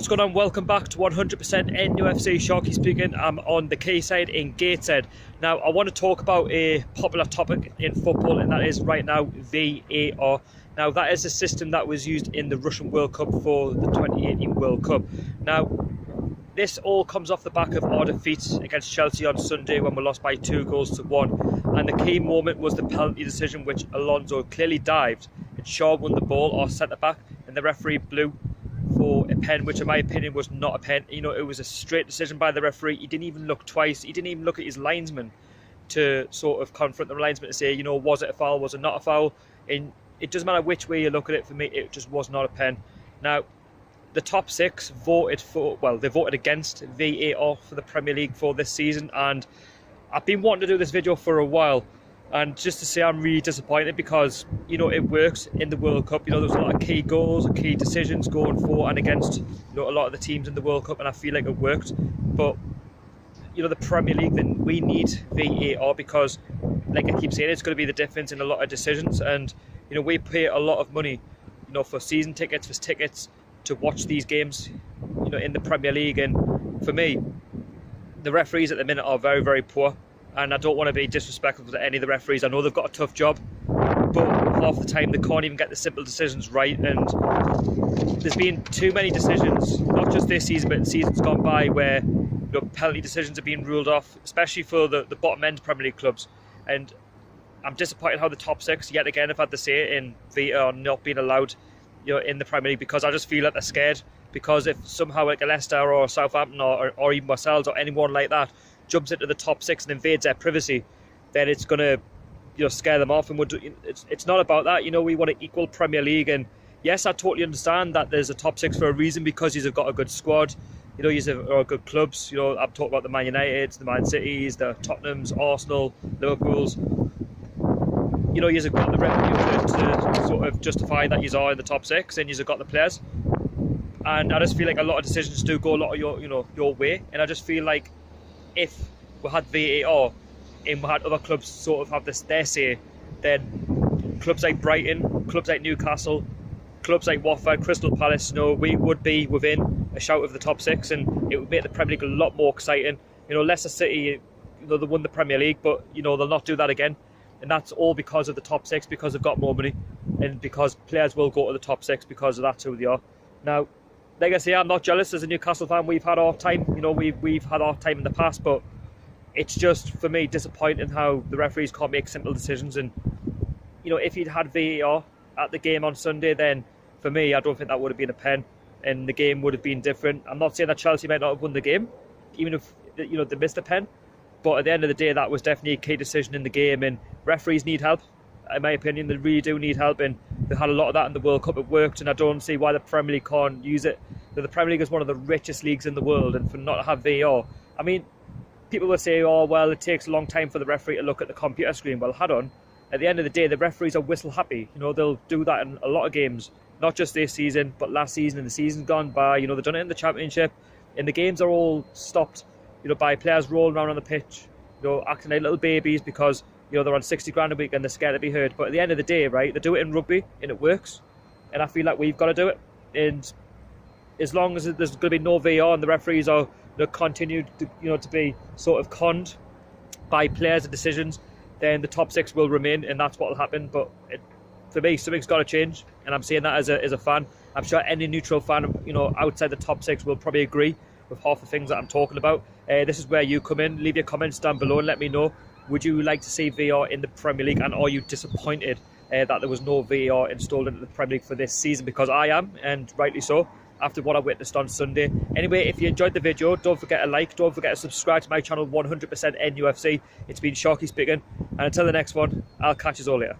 What's going on? Welcome back to 100% NUFC. Sharky speaking. I'm on the quayside in Gateshead. Now, I want to talk about a popular topic in football, and that is right now VAR. Now, that is a system that was used in the Russian World Cup for the 2018 World Cup. Now, this all comes off the back of our defeat against Chelsea on Sunday when we lost by 2-1. And the key moment was the penalty decision, which Alonso clearly dived and Shaw won the ball, our centre-back, and the referee blew for a pen, which in my opinion was not a pen. You know, it was a straight decision by the referee. He didn't even look twice. He didn't even look at his linesman to sort of confront the linesman to say, you know, was it a foul, was it not a foul? And it doesn't matter which way you look at it, for me it just was not a pen. Now, the top six voted against VAR for the Premier League for this season, and I've been wanting to do this video for a while. And just to say, I'm really disappointed because, you know, it works in the World Cup. You know, there's a lot of key goals, key decisions going for and against, you know, a lot of the teams in the World Cup, and I feel like it worked. But, you know, the Premier League, then we need VAR because, like I keep saying, it's going to be the difference in a lot of decisions. And, you know, we pay a lot of money, you know, for season tickets, for tickets to watch these games, you know, in the Premier League. And for me, the referees at the minute are very, very poor. And I don't want to be disrespectful to any of the referees. I know they've got a tough job, but half the time they can't even get the simple decisions right. And there's been too many decisions, not just this season, but in seasons gone by, where, you know, penalty decisions have been ruled off, especially for the bottom end Premier League clubs. And I'm disappointed how the top six, yet again, have had to say in VAR not being allowed, you know, in the Premier League, because I just feel that they're scared. Because if somehow like a Leicester or Southampton or even ourselves or anyone like that jumps into the top six and invades their privacy, then it's going to, you know, scare them off. And it's not about that. You know, we want an equal Premier League. And yes, I totally understand that there's a top six for a reason, because you've got a good squad. You know, you've got good clubs. You know, I'm talking about the Man Uniteds, the Man Cities, the Tottenhams, Arsenal, Liverpools. You know, you've got the revenue to sort of justify that you are in the top six, and you've got the players. And I just feel like a lot of decisions do go a lot of your way. And I just feel like if we had VAR and we had other clubs sort of have their say, then clubs like Brighton, clubs like Newcastle, clubs like Watford, Crystal Palace, you know, we would be within a shout of the top six, and it would make the Premier League a lot more exciting. You know, Leicester City, you know, they won the Premier League, but, you know, they'll not do that again. And that's all because of the top six, because they've got more money, and because players will go to the top six because of that's who they are. Now, like I say, I'm not jealous as a Newcastle fan. We've had our time, you know, we've had our time in the past, but it's just, for me, disappointing how the referees can't make simple decisions. And, you know, if you'd had VAR at the game on Sunday, then for me, I don't think that would have been a pen, and the game would have been different. I'm not saying that Chelsea might not have won the game, even if, you know, they missed a pen, but at the end of the day, that was definitely a key decision in the game, and referees need help. In my opinion, they really do need help, and they had a lot of that in the World Cup. It worked, and I don't see why the Premier League can't use it. The Premier League is one of the richest leagues in the world, and for not to have VAR, I mean, people will say, oh, well, it takes a long time for the referee to look at the computer screen. Well, hold on. At the end of the day, the referees are whistle happy. You know, they'll do that in a lot of games, not just this season, but last season and the season gone by. You know, they've done it in the Championship, and the games are all stopped, you know, by players rolling around on the pitch, you know, acting like little babies because, you know, they're on 60 grand a week and they're scared to be hurt. But at the end of the day, right, they do it in rugby and it works. And I feel like we've got to do it. And as long as there's going to be no VAR and the referees are, you know, continued to, you know, to be sort of conned by players and decisions, then the top six will remain, and that's what will happen. But for me, something's got to change, and I'm saying that as a fan. I'm sure any neutral fan, you know, outside the top six will probably agree with half the things that I'm talking about. This is where you come in. Leave your comments down below and let me know. Would you like to see VAR in the Premier League, and are you disappointed that there was no VAR installed into the Premier League for this season? Because I am, and rightly so, after what I witnessed on Sunday. Anyway, if you enjoyed the video, don't forget to like, don't forget to subscribe to my channel 100% NUFC. It's been Sharky speaking, and until the next one, I'll catch you all later.